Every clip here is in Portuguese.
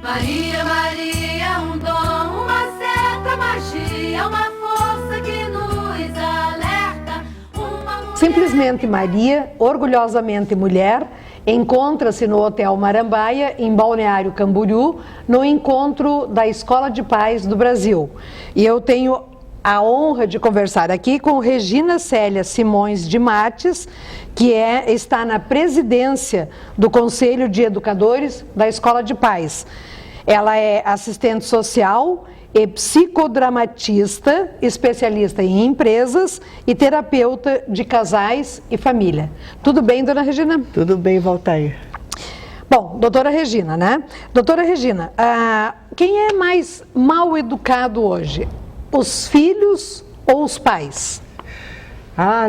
Maria, Maria, um dom, uma certa magia, uma força que nos alerta. Simplesmente Maria, orgulhosamente mulher, encontra-se no Hotel Marambaia, em Balneário Camboriú, no encontro da Escola de Pais do Brasil. E eu tenho a honra de conversar aqui com Regina Célia Simões de Mates, que está na presidência do Conselho de Educadores da Escola de Pais. Ela é assistente social e psicodramatista, especialista em empresas e terapeuta de casais e família. Tudo bem, dona Regina? Tudo bem, Valtair. Bom, doutora Regina, né? Doutora Regina, quem é mais mal educado hoje? Os filhos ou os pais?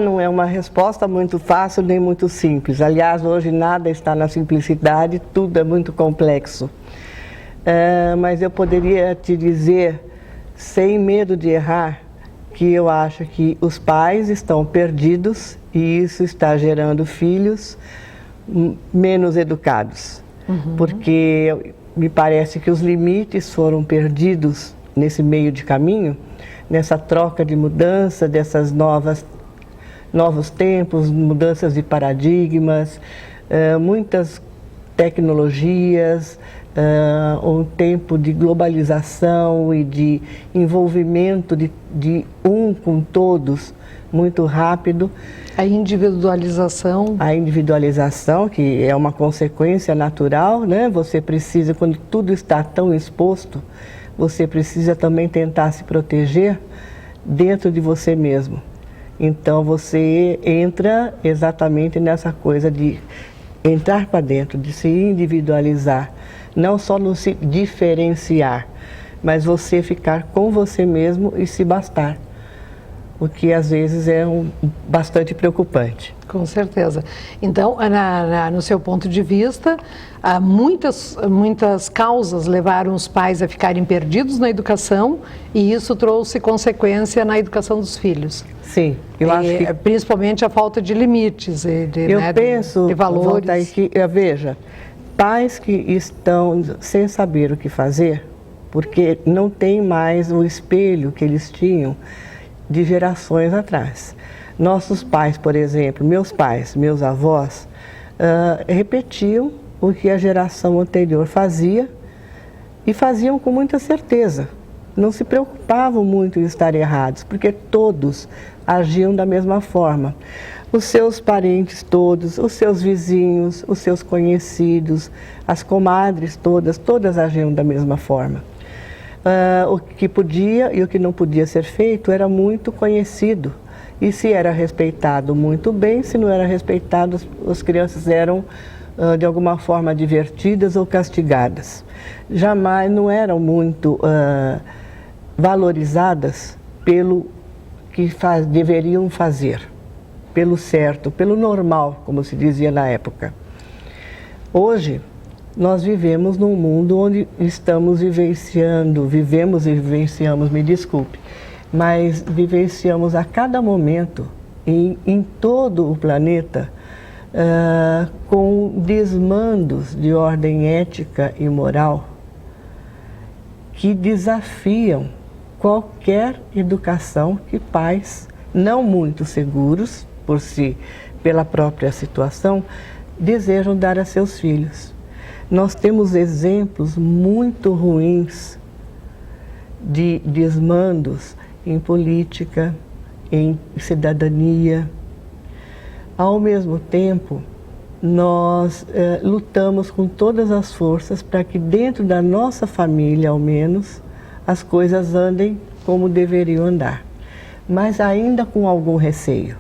Não é uma resposta muito fácil nem muito simples. Aliás, hoje nada está na simplicidade, tudo é muito complexo. Mas eu poderia te dizer, sem medo de errar, que eu acho que os pais estão perdidos e isso está gerando filhos menos educados. Porque me parece que os limites foram perdidos nesse meio de caminho, nessa troca de mudança, dessas novos tempos, mudanças de paradigmas, muitas tecnologias, um tempo de globalização e de envolvimento de um com todos muito rápido. A individualização. A individualização, que é uma consequência natural, né? Você precisa, quando tudo está tão exposto, você precisa também tentar se proteger dentro de você mesmo. Então você entra exatamente nessa coisa de entrar para dentro, de se individualizar, não só no se diferenciar, mas você ficar com você mesmo e se bastar, o que às vezes é bastante preocupante. Com certeza. Então, no seu ponto de vista, muitas causas levaram os pais a ficarem perdidos na educação e isso trouxe consequência na educação dos filhos. Sim, eu acho que... Principalmente a falta de limites, de valores. Veja, pais que estão sem saber o que fazer, porque não tem mais o espelho que eles tinham de gerações atrás. Nossos pais, por exemplo, meus pais, meus avós, repetiam o que a geração anterior fazia e faziam com muita certeza. Não se preocupavam muito em estar errados, porque todos agiam da mesma forma. Os seus parentes todos, os seus vizinhos, os seus conhecidos, as comadres todas agiam da mesma forma. O que podia e o que não podia ser feito era muito conhecido. E se era respeitado, muito bem; se não era respeitado, as crianças eram, de alguma forma, divertidas ou castigadas. Jamais não eram muito valorizadas pelo que deveriam fazer, pelo certo, pelo normal, como se dizia na época. Hoje, nós vivemos num mundo onde vivemos e vivenciamos, me desculpe, mas vivenciamos a cada momento, em todo o planeta, com desmandos de ordem ética e moral que desafiam qualquer educação que pais, não muito seguros por si, pela própria situação, desejam dar a seus filhos. Nós temos exemplos muito ruins de desmandos em política, em cidadania. Ao mesmo tempo, nós lutamos com todas as forças para que dentro da nossa família, ao menos, as coisas andem como deveriam andar. Mas ainda com algum receio,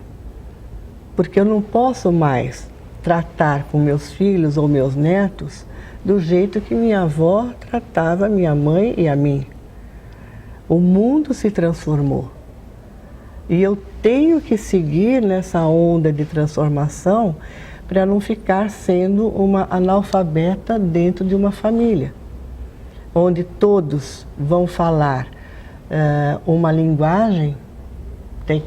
porque eu não posso mais tratar com meus filhos ou meus netos do jeito que minha avó tratava minha mãe e a mim. O mundo se transformou e eu tenho que seguir nessa onda de transformação para não ficar sendo uma analfabeta dentro de uma família, onde todos vão falar uma linguagem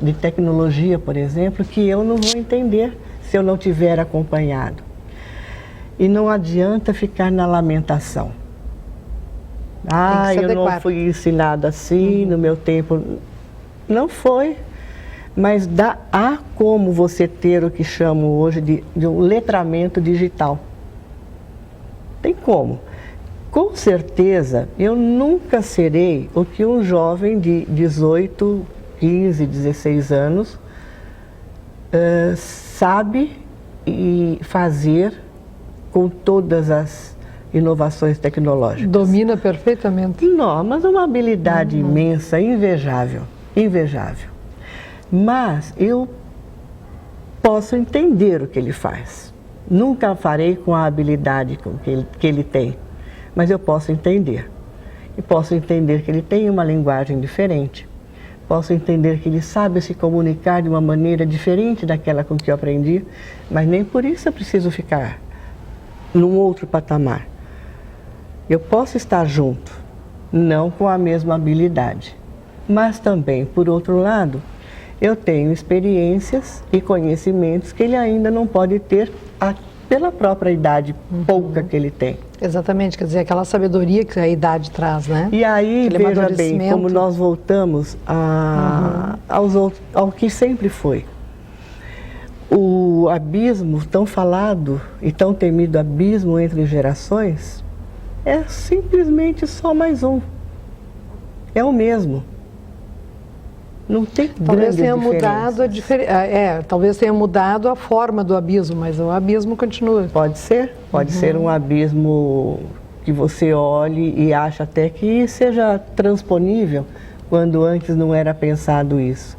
de tecnologia, por exemplo, que eu não vou entender se eu não tiver acompanhado. E não adianta ficar na lamentação. Ah, eu não adequar. fui ensinada assim, no meu tempo. Não foi. Mas há como você ter o que chamo hoje de um letramento digital. Tem como. Com certeza, eu nunca serei o que um jovem de 18, 15, 16 anos sabe e fazer com todas as inovações tecnológicas. Domina perfeitamente. Não, mas uma habilidade imensa, invejável, invejável. Mas eu posso entender o que ele faz. Nunca farei com a habilidade que ele tem, mas eu posso entender. E posso entender que ele tem uma linguagem diferente. Posso entender que ele sabe se comunicar de uma maneira diferente daquela com que eu aprendi, mas nem por isso eu preciso ficar num outro patamar. Eu posso estar junto, não com a mesma habilidade, mas também, por outro lado, eu tenho experiências e conhecimentos que ele ainda não pode ter pela própria idade pouca que ele tem. Exatamente, quer dizer, aquela sabedoria que a idade traz, né? E aí, aquele veja bem, como nós voltamos ao que sempre foi. O abismo tão falado e tão temido abismo entre gerações é simplesmente só mais um. É o mesmo. Não tem talvez tenha diferenças. mudado talvez tenha mudado a forma do abismo, mas o abismo continua. Pode ser um abismo que você olhe e acha até que seja transponível, quando antes não era pensado isso.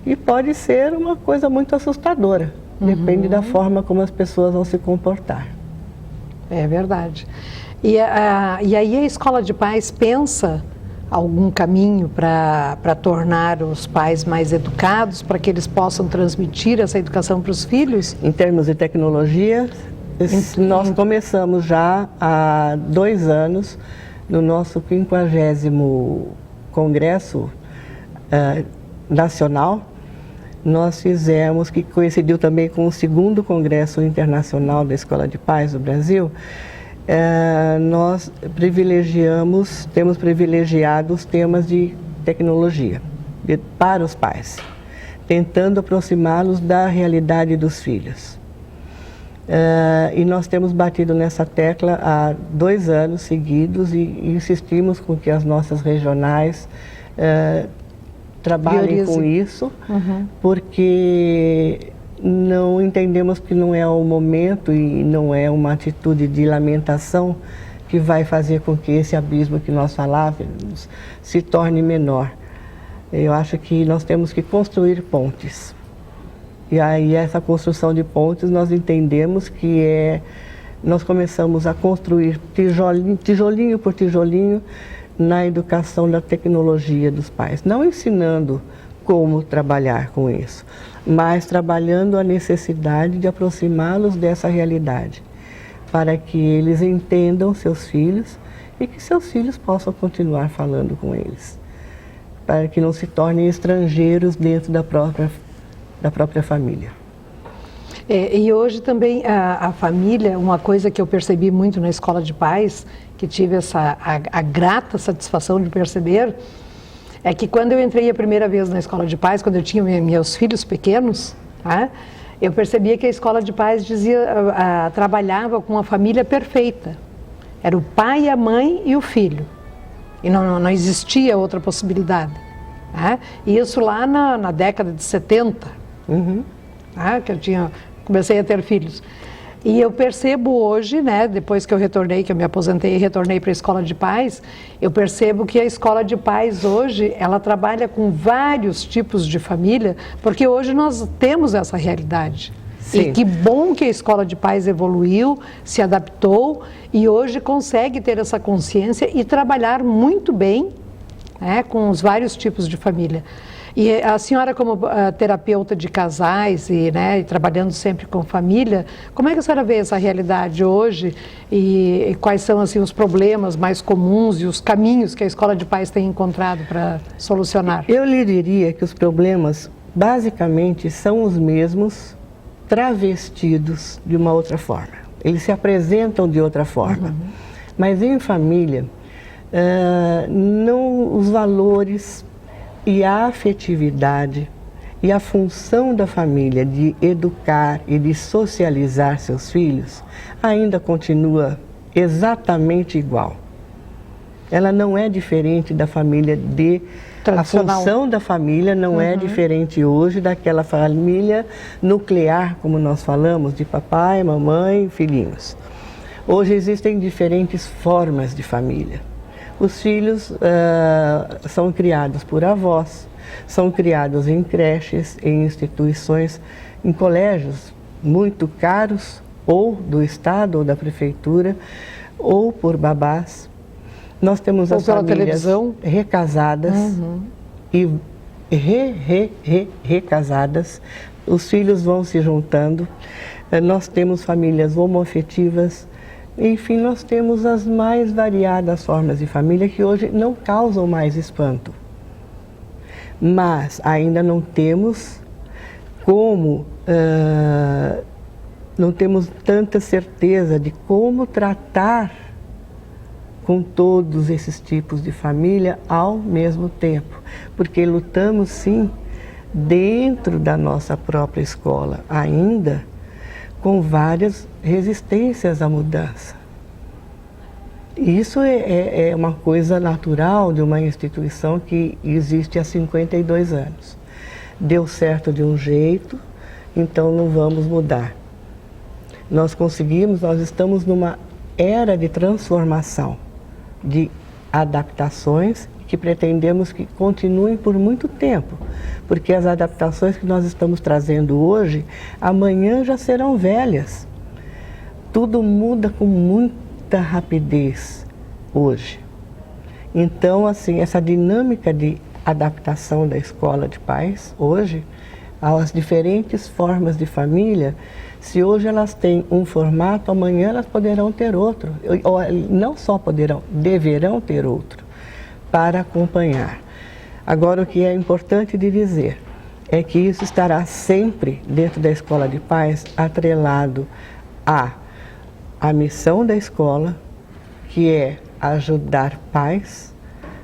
E pode ser uma coisa muito assustadora, depende da forma como as pessoas vão se comportar. É verdade. E aí a Escola de Pais pensa algum caminho para tornar os pais mais educados, para que eles possam transmitir essa educação para os filhos? Em termos de tecnologia, nós começamos já há 2 anos, no nosso 50º Congresso Nacional, nós fizemos, que coincidiu também com o 2º Congresso Internacional da Escola de Pais do Brasil, nós temos privilegiado os temas de tecnologia para os pais, tentando aproximá-los da realidade dos filhos. E nós temos batido nessa tecla há 2 anos seguidos e insistimos com que as nossas regionais trabalhem com isso, porque não entendemos que não é o momento e não é uma atitude de lamentação que vai fazer com que esse abismo que nós falávamos se torne menor. Eu acho que nós temos que construir pontes. E aí essa construção de pontes nós entendemos que nós começamos a construir tijolinho por tijolinho na educação da tecnologia dos pais, não ensinando como trabalhar com isso, mas trabalhando a necessidade de aproximá-los dessa realidade, para que eles entendam seus filhos e que seus filhos possam continuar falando com eles, para que não se tornem estrangeiros dentro da própria família. E hoje também a família, uma coisa que eu percebi muito na Escola de Pais, que tive a grata satisfação de perceber, é que quando eu entrei a primeira vez na Escola de Pais, quando eu tinha meus filhos pequenos, eu percebia que a Escola de Pais trabalhava com a família perfeita. Era o pai, a mãe e o filho. E não existia outra possibilidade. E isso lá na década de 70, que eu comecei a ter filhos. E eu percebo hoje, depois que eu retornei, que eu me aposentei e retornei para a Escola de Pais, eu percebo que a Escola de Pais hoje, ela trabalha com vários tipos de família, porque hoje nós temos essa realidade. Sim. E que bom que a Escola de Pais evoluiu, se adaptou e hoje consegue ter essa consciência e trabalhar muito bem com os vários tipos de família. E a senhora, como terapeuta de casais e trabalhando sempre com família, como é que a senhora vê essa realidade hoje e quais são assim, os problemas mais comuns e os caminhos que a Escola de Pais tem encontrado para solucionar? Eu lhe diria que os problemas basicamente são os mesmos, travestidos de uma outra forma. Eles se apresentam de outra forma. Mas em família, os valores e a afetividade e a função da família de educar e de socializar seus filhos ainda continua exatamente igual. Ela não é diferente da família a função da família não é diferente hoje daquela família nuclear, como nós falamos, de papai, mamãe, filhinhos. Hoje existem diferentes formas de família. Os filhos são criados por avós, são criados em creches, em instituições, em colégios muito caros, ou do Estado ou da Prefeitura, ou por babás. Nós temos as famílias recasadas e recasadas. Os filhos vão se juntando. Nós temos famílias homoafetivas. Enfim, nós temos as mais variadas formas de família que hoje não causam mais espanto. Mas ainda não temos não temos tanta certeza de como tratar com todos esses tipos de família ao mesmo tempo. Porque lutamos, sim, dentro da nossa própria escola, ainda com várias resistências à mudança. Isso é uma coisa natural de uma instituição que existe há 52 anos. Deu certo de um jeito, então não vamos mudar. Nós estamos numa era de transformação, de adaptações que pretendemos que continuem por muito tempo, porque as adaptações que nós estamos trazendo hoje, amanhã já serão velhas. Tudo muda com muita rapidez hoje. Então, assim, essa dinâmica de adaptação da escola de pais hoje, às diferentes formas de família, se hoje elas têm um formato, amanhã elas poderão ter outro. Ou, não só poderão, deverão ter outro para acompanhar. Agora, o que é importante de dizer é que isso estará sempre dentro da escola de pais atrelado à missão da escola, que é ajudar pais,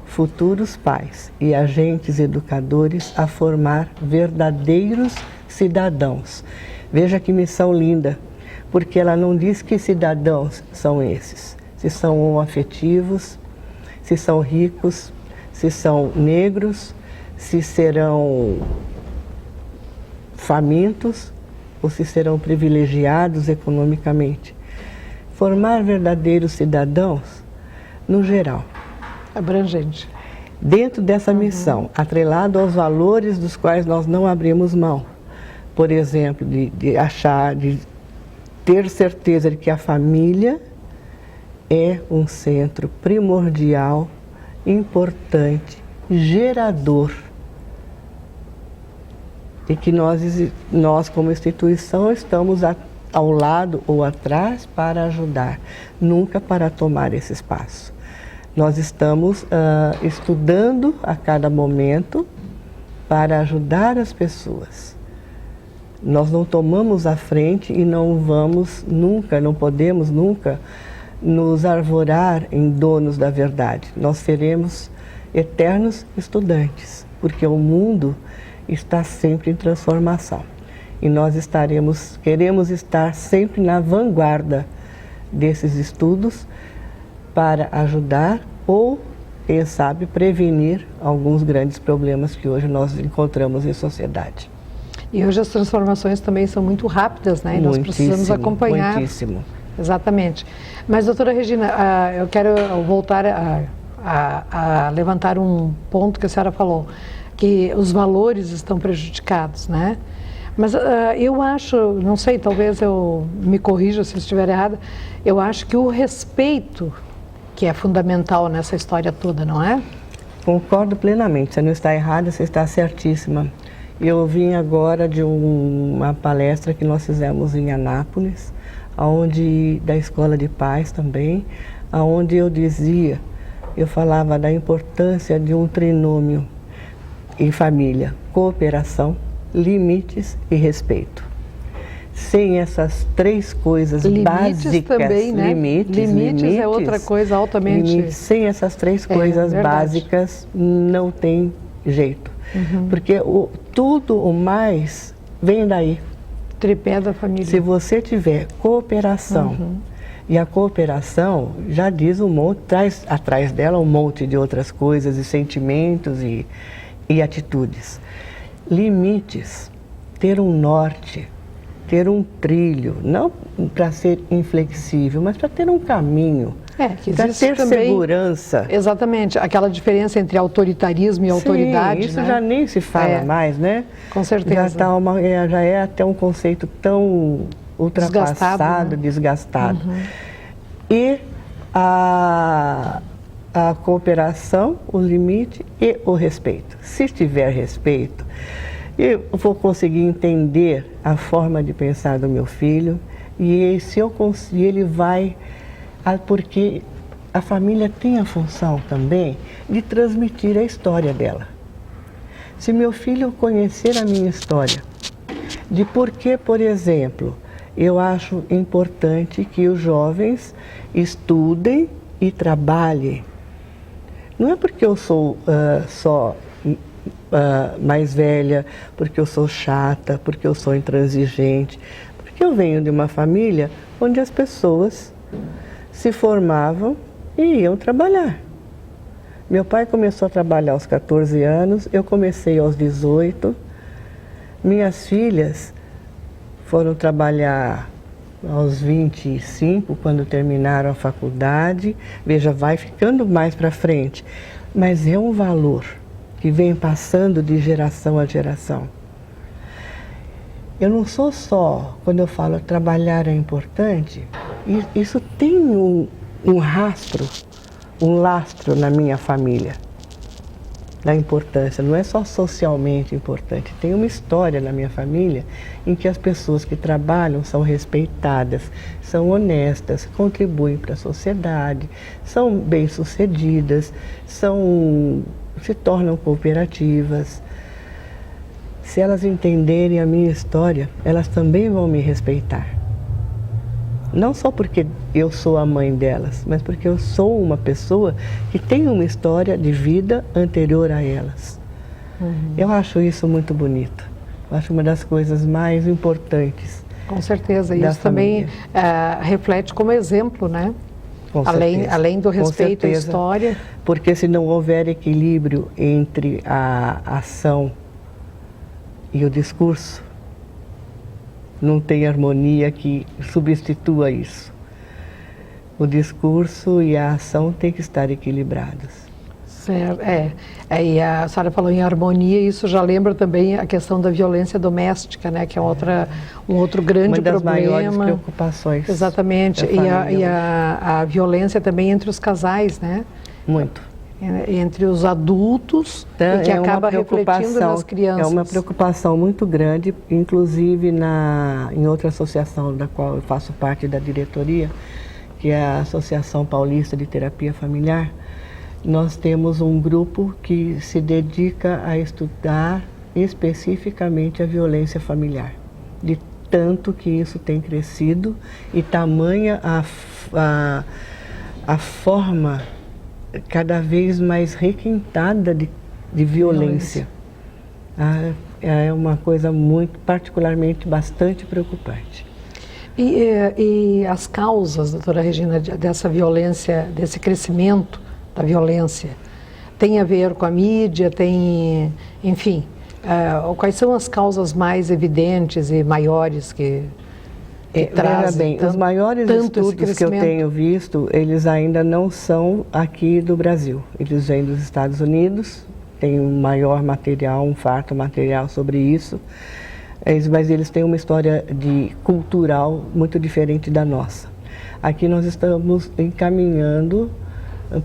futuros pais e agentes educadores a formar verdadeiros cidadãos. Veja que missão linda, porque ela não diz que cidadãos são esses, se são homoafetivos, se são ricos, se são negros, se serão famintos ou se serão privilegiados economicamente. Formar verdadeiros cidadãos, no geral. Abrangente. Dentro dessa missão, atrelado aos valores dos quais nós não abrimos mão. Por exemplo, de ter certeza de que a família é um centro primordial, importante, gerador. E que nós como instituição, estamos ao lado ou atrás para ajudar, nunca para tomar esse espaço. Nós estamos estudando a cada momento para ajudar as pessoas. Nós não tomamos a frente e não podemos nunca nos arvorar em donos da verdade. Nós seremos eternos estudantes, porque o mundo está sempre em transformação. E nós queremos estar sempre na vanguarda desses estudos para ajudar ou, quem sabe, prevenir alguns grandes problemas que hoje nós encontramos em sociedade. E hoje as transformações também são muito rápidas, né? E nós precisamos acompanhar. Muitíssimo. Exatamente. Mas, doutora Regina, eu quero voltar a levantar um ponto que a senhora falou, que os valores estão prejudicados, né? Mas eu acho, não sei, talvez eu me corrija se eu estiver errada, eu acho que o respeito que é fundamental nessa história toda, não é? Concordo plenamente, você não está errada, você está certíssima. Eu vim agora de uma palestra que nós fizemos em Anápolis, da Escola de Pais também, onde eu falava da importância de um trinômio em família: cooperação, limites e respeito. sem essas 3 coisas Limites básicas, também, né? Limites é outra coisa altamente... sem essas 3 coisas básicas, não tem jeito. Porque tudo o mais vem daí. Tripé da família. Se você tiver cooperação, e a cooperação já diz um monte, traz atrás dela um monte de outras coisas e sentimentos e atitudes. Limites, ter um norte, ter um trilho, não para ser inflexível, mas para ter um caminho, para ter também, segurança. Exatamente, aquela diferença entre autoritarismo e autoridade. Isso, né? Já nem se fala mais, né? Com certeza. Já é até um conceito tão ultrapassado, desgastado. E a cooperação, o limite e o respeito. Se tiver respeito, eu vou conseguir entender a forma de pensar do meu filho e se eu conseguir, ele vai... Porque a família tem a função também de transmitir a história dela. Se meu filho conhecer a minha história, de por que, por exemplo, eu acho importante que os jovens estudem e trabalhem. Não é porque eu sou só mais velha, porque eu sou chata, porque eu sou intransigente, porque eu venho de uma família onde as pessoas se formavam e iam trabalhar. Meu pai começou a trabalhar aos 14 anos, eu comecei aos 18. Minhas filhas foram trabalhar aos 25, quando terminaram a faculdade. Veja, vai ficando mais para frente. Mas é um valor que vem passando de geração a geração. Eu não sou só, quando eu falo trabalhar é importante, isso tem um rastro, um lastro na minha família, da importância. Não é só socialmente importante, tem uma história na minha família em que as pessoas que trabalham são respeitadas, são honestas, contribuem para a sociedade, são bem-sucedidas, se tornam cooperativas. Se elas entenderem a minha história, elas também vão me respeitar. Não só porque eu sou a mãe delas, mas porque eu sou uma pessoa que tem uma história de vida anterior a elas. Eu acho isso muito bonito. Eu acho uma das coisas mais importantes. Com certeza. Isso também reflete como exemplo, né? Além do respeito à história. Porque se não houver equilíbrio entre a ação e o discurso, não tem harmonia que substitua isso. O discurso e a ação têm que estar equilibrados. Certo, e a senhora falou em harmonia, isso já lembra também a questão da violência doméstica, né, que é um outro grande problema. Uma das maiores preocupações. Exatamente, e a violência também entre os casais, né? Muito. Entre os adultos, e que acaba refletindo nas crianças. É uma preocupação muito grande, inclusive em outra associação da qual eu faço parte da diretoria, que é a Associação Paulista de Terapia Familiar. Nós temos um grupo que se dedica a estudar especificamente a violência familiar, de tanto que isso tem crescido e tamanha a forma cada vez mais requintada de violência. É uma coisa particularmente bastante preocupante. E as causas, doutora Regina, dessa violência, desse crescimento da violência, tem a ver com a mídia, enfim, quais são as causas mais evidentes e maiores que trazem? Bem, os maiores estudos que eu tenho visto, eles ainda não são aqui do Brasil. Eles vêm dos Estados Unidos, tem um maior material, um farto material sobre isso, mas eles têm uma história cultural muito diferente da nossa. Aqui nós estamos encaminhando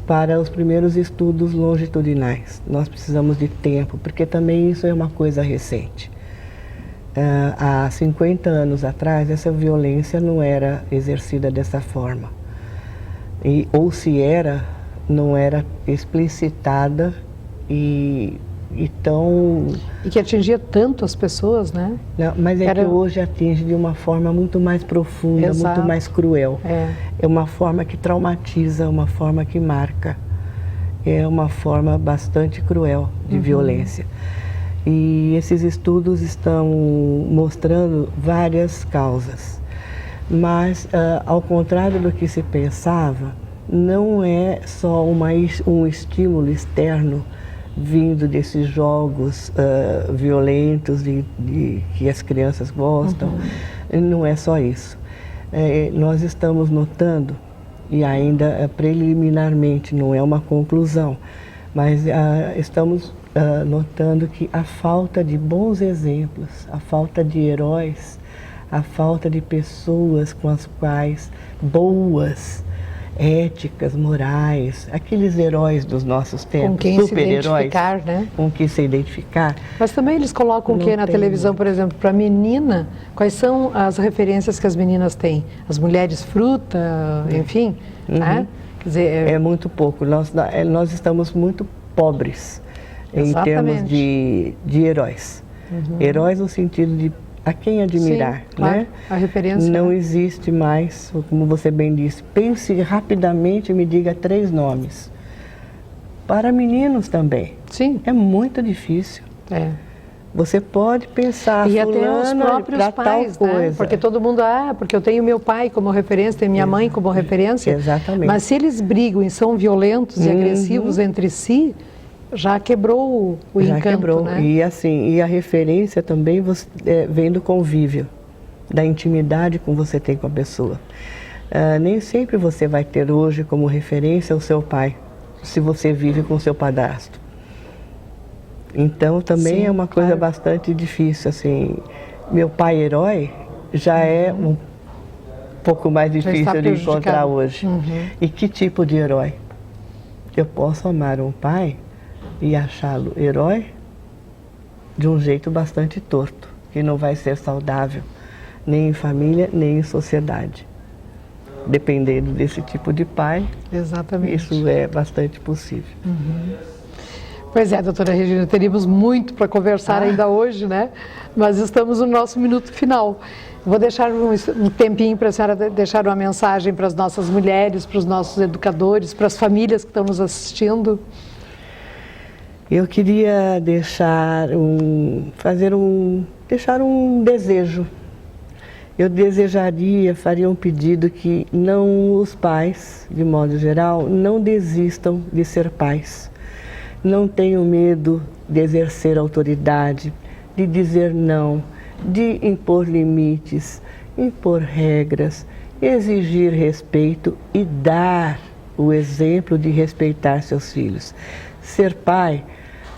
para os primeiros estudos longitudinais. Nós precisamos de tempo, porque também isso é uma coisa recente. Há 50 anos atrás, essa violência não era exercida dessa forma. Ou se era, não era explicitada e e tão... E que atingia tanto as pessoas, né? Não, mas é que hoje atinge de uma forma muito mais profunda, Exato. muito mais cruel. É uma forma que traumatiza, uma forma que marca. É uma forma bastante cruel de violência. E esses estudos estão mostrando várias causas. Mas, ao contrário do que se pensava, não é só um estímulo externo vindo desses jogos violentos que as crianças gostam. Não é só isso. Nós estamos notando, e ainda preliminarmente, não é uma conclusão, mas estamos notando que a falta de bons exemplos, a falta de heróis, a falta de pessoas com as quais boas, éticas, morais, aqueles heróis dos nossos tempos, com quem super-heróis, se identificar, né? Com quem se identificar. Mas também eles colocam o que na televisão, por exemplo, para menina, quais são as referências que as meninas têm? As mulheres fruta, enfim, né? Quer dizer, é muito pouco. Nós estamos muito pobres em termos de heróis. Heróis no sentido de a quem admirar, sim, claro, né? A referência. Não existe mais, como você bem disse, pense rapidamente e me diga 3 nomes. Para meninos também. Sim. É muito difícil. Você pode pensar, e até os próprios pais, tal coisa. Né? Porque todo mundo, porque eu tenho meu pai como referência, tenho minha mãe como referência. Exatamente. Mas se eles brigam e são violentos e agressivos entre si, já quebrou o encanto, quebrou. Né? E assim, e a referência também vem do convívio, da intimidade que você tem com a pessoa. Nem sempre você vai ter hoje como referência o seu pai, se você vive com o seu padrasto. Então também é uma coisa bastante difícil, assim. Meu pai herói já é um pouco mais difícil de encontrar hoje. E que tipo de herói? Eu posso amar um pai e achá-lo herói de um jeito bastante torto, que não vai ser saudável, nem em família, nem em sociedade. Dependendo desse tipo de pai, isso é bastante possível. Pois é, doutora Regina, teríamos muito para conversar ainda hoje, né? Mas estamos no nosso minuto final. Vou deixar um tempinho para a senhora deixar uma mensagem para as nossas mulheres, para os nossos educadores, para as famílias que estão nos assistindo. Eu queria deixar um desejo. Eu faria um pedido que os pais, de modo geral, não desistam de ser pais. Não tenham medo de exercer autoridade, de dizer não, de impor limites, impor regras, exigir respeito e dar o exemplo de respeitar seus filhos. Ser pai,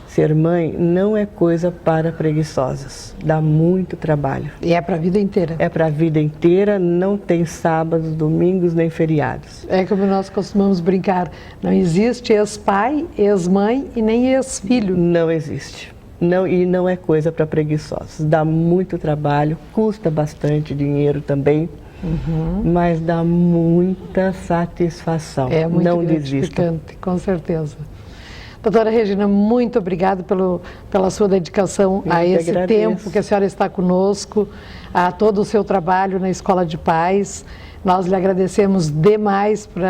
ser mãe não é coisa para preguiçosos, dá muito trabalho. E é para a vida inteira. É para a vida inteira, não tem sábados, domingos nem feriados. É como nós costumamos brincar, não existe ex-pai, ex-mãe e nem ex-filho. Não existe. E não é coisa para preguiçosos, dá muito trabalho, custa bastante dinheiro também, mas dá muita satisfação. É muito não gratificante, desistam. Com certeza. Doutora Regina, muito obrigada pela sua dedicação a esse tempo que a senhora está conosco, a todo o seu trabalho na Escola de Pais. Nós lhe agradecemos demais por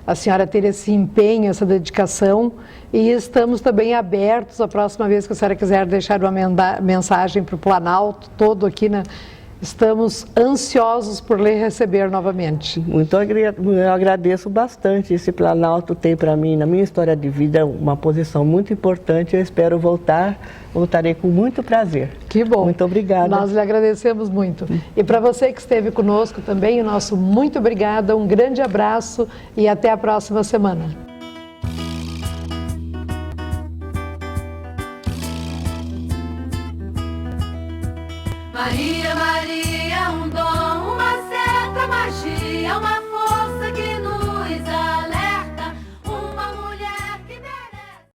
a senhora ter esse empenho, essa dedicação, e estamos também abertos a próxima vez que a senhora quiser deixar uma mensagem para o Planalto todo aqui estamos ansiosos por lhe receber novamente. Eu agradeço bastante. Esse Planalto tem para mim, na minha história de vida, uma posição muito importante. Eu espero voltarei com muito prazer. Que bom. Muito obrigada. Nós lhe agradecemos muito. E para você que esteve conosco também, o nosso muito obrigada, um grande abraço e até a próxima semana. Maria, Maria, um dom, uma certa magia, uma